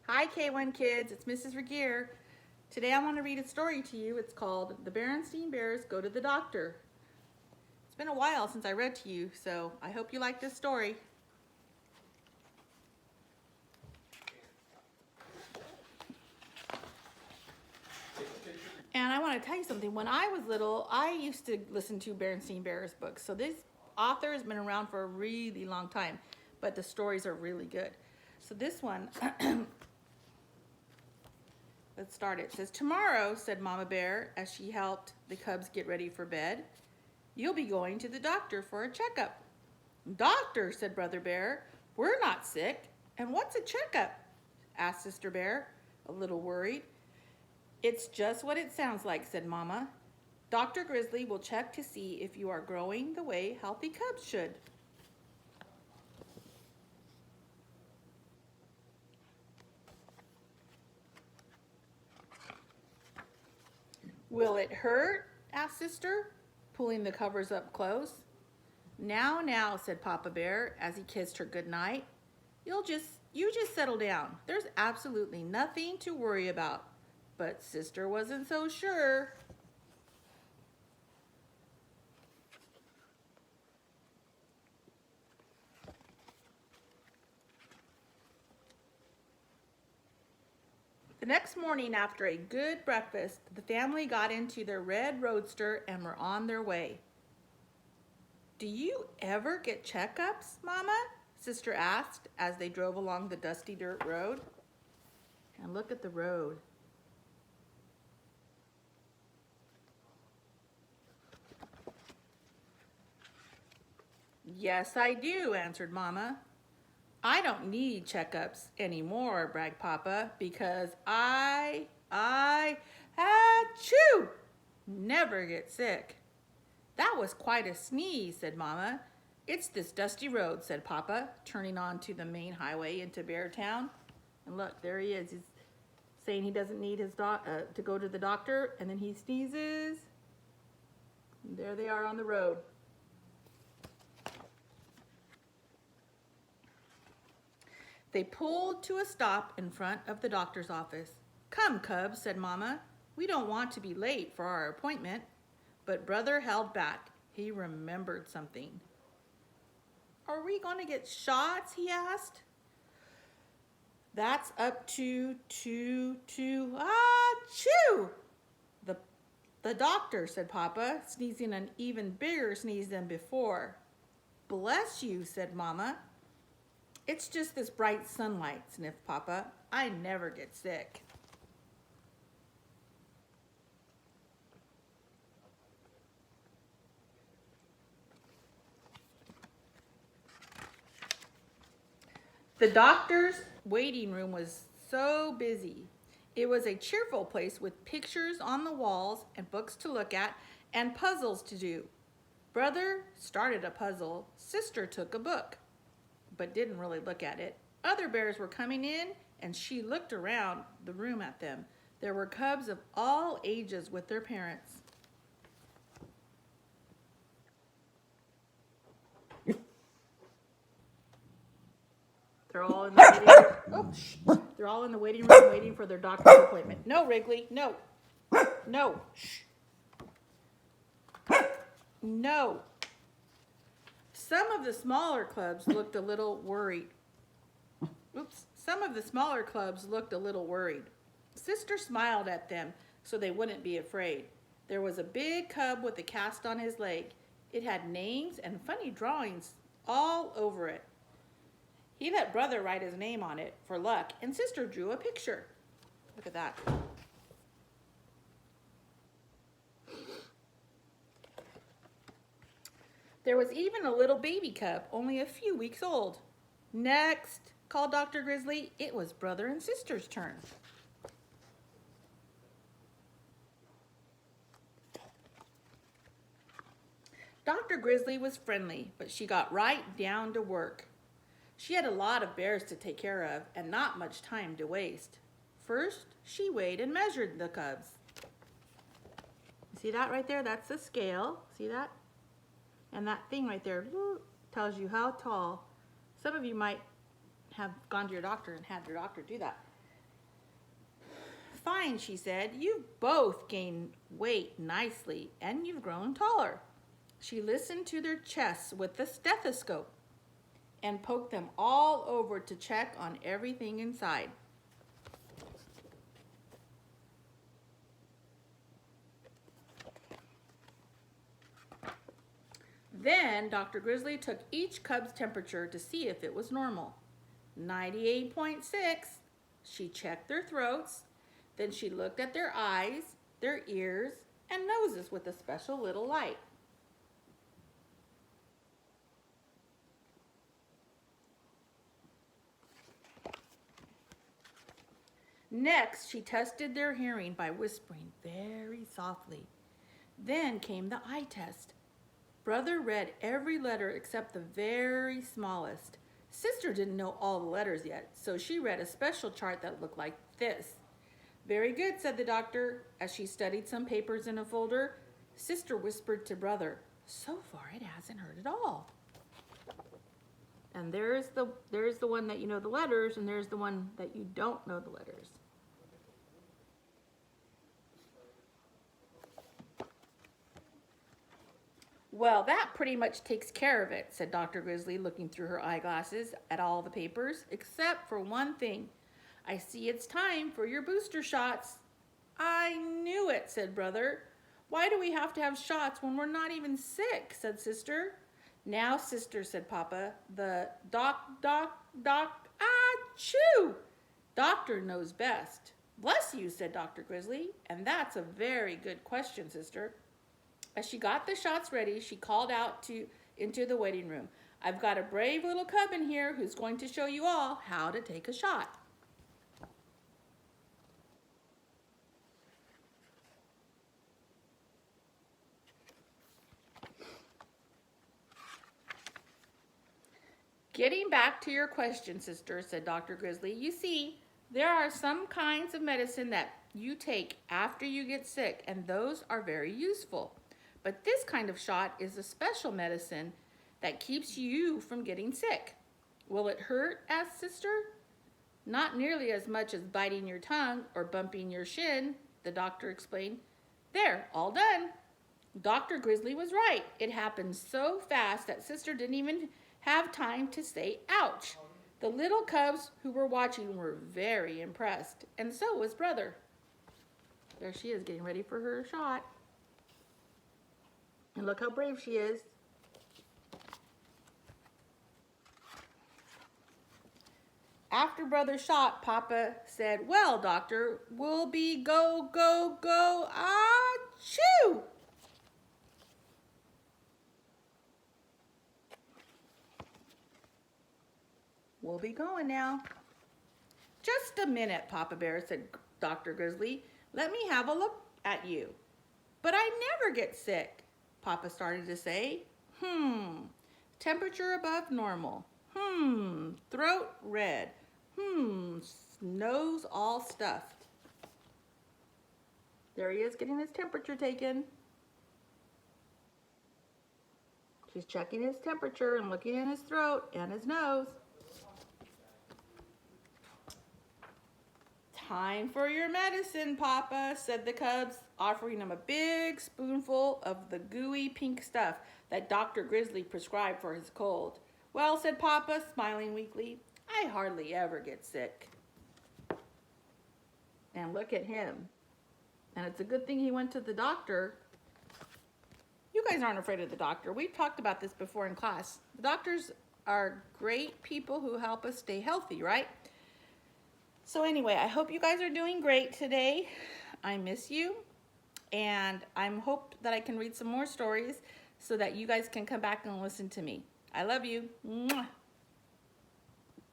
Hi K1 kids, it's Mrs. Regier. Today I want to read a story to you. It's called The Berenstain Bears Go to the Doctor. It's been a while since I read to you, so I hope you like this story. And I want to tell you something. When I was little, I used to listen to Berenstain Bears books. So this author has been around for a really long time, but the stories are really good. So this one, let's start it. It says, "Tomorrow," said Mama Bear as she helped the cubs get ready for bed, "you'll be going to the doctor for a checkup." "Doctor," said Brother Bear, "we're not sick." "And what's a checkup?" asked Sister Bear, a little worried. "It's just what it sounds like," said Mama. "Dr. Grizzly will check to see if you are growing the way healthy cubs should." "Will it hurt?" asked Sister, pulling the covers up close. "Now, now," said Papa Bear as he kissed her goodnight. You just settle down. There's absolutely nothing to worry about." But Sister wasn't so sure. The next morning, after a good breakfast, the family got into their red roadster and were on their way. "Do you ever get checkups, Mama?" Sister asked as they drove along the dusty dirt road. And look at the road. "Yes, I do," answered Mama. "I don't need checkups anymore," bragged Papa, "because achoo, never get sick." "That was quite a sneeze," said Mama. "It's this dusty road," said Papa, turning onto the main highway into Beartown. And look, there he is. He's saying he doesn't need his to go to the doctor, and then he sneezes. And there they are on the road. They pulled to a stop in front of the doctor's office. "Come, cubs," said Mama. "We don't want to be late for our appointment." But Brother held back. He remembered something. "Are we going to get shots?" he asked. "That's up to achoo, the doctor," said Papa, sneezing an even bigger sneeze than before. "Bless you," said Mama. "It's just this bright sunlight," sniffed Papa. "I never get sick." The doctor's waiting room was so busy. It was a cheerful place with pictures on the walls and books to look at and puzzles to do. Brother started a puzzle. Sister took a book, but didn't really look at it. Other bears were coming in, and she looked around the room at them. There were cubs of all ages with their parents. They're all in the waiting room. Oh, they're all in the waiting room waiting for their doctor's appointment. "No, Wrigley, no. No. Shh. No." Some of the smaller clubs looked a little worried. Some of the smaller clubs looked a little worried. Sister smiled at them so they wouldn't be afraid. There was a big cub with a cast on his leg. It had names and funny drawings all over it. He let Brother write his name on it for luck, and Sister drew a picture. Look at that. There was even a little baby cub, only a few weeks old. "Next," called Dr. Grizzly. It was Brother and Sister's turn. Dr. Grizzly was friendly, but she got right down to work. She had a lot of bears to take care of and not much time to waste. First, she weighed and measured the cubs. See that right there? That's the scale. See that? And that thing right there tells you how tall. Some of you might have gone to your doctor and had your doctor do that. fine, she said. You've both gained weight nicely, and you've grown taller. She listened to their chests with the stethoscope and poked them all over to check on everything inside. Then Dr. Grizzly took each cub's temperature to see if it was normal. 98.6. She checked their throats. Then she looked at their eyes, their ears, and noses with a special little light. Next, she tested their hearing by whispering very softly. Then came the eye test. Brother read every letter except the very smallest. Sister didn't know all the letters yet, so she read a special chart that looked like this. Very good, said the doctor, as she studied some papers in a folder. Sister whispered to Brother, so far it hasn't hurt at all. And there's the one that you know the letters, and there's the one that you don't know the letters. Well, that pretty much takes care of it, said Dr. Grizzly, looking through her eyeglasses at all the papers, except for one thing. I see it's time for your booster shots. I knew it, said Brother. Why do we have to have shots when we're not even sick, said Sister. Now, Sister, said Papa, the achoo! Doctor knows best. Bless you, said Dr. Grizzly, and that's a very good question, Sister. As she got the shots ready, she called out into the waiting room. I've got a brave little cub in here who's going to show you all how to take a shot. Getting back to your question, Sister, said Dr. Grizzly, you see, there are some kinds of medicine that you take after you get sick, and those are very useful. But this kind of shot is a special medicine that keeps you from getting sick. Will it hurt? asked Sister. Not nearly as much as biting your tongue or bumping your shin, the doctor explained. There, all done. Dr. Grizzly was right. It happened so fast that Sister didn't even have time to say ouch. The little cubs who were watching were very impressed, and so was Brother. There she is, getting ready for her shot. And look how brave she is. After Brother shot, Papa said, well, Doctor, we'll be go, achoo! We'll be going now. Just a minute, Papa Bear, said Dr. Grizzly. Let me have a look at you. But I never get sick, Papa started to say. Temperature above normal. Throat red. Nose all stuffed. There he is getting his temperature taken. She's checking his temperature and looking in his throat and his nose. Time for your medicine, Papa, said the cubs, offering him a big spoonful of the gooey pink stuff that Dr. Grizzly prescribed for his cold. Well, said Papa, smiling weakly, I hardly ever get sick. And look at him. And it's a good thing he went to the doctor. You guys aren't afraid of the doctor. We've talked about this before in class. The doctors are great people who help us stay healthy, right? So anyway, I hope you guys are doing great today. I miss you, and I'm hoped that I can read some more stories so that you guys can come back and listen to me. I love you. Mwah.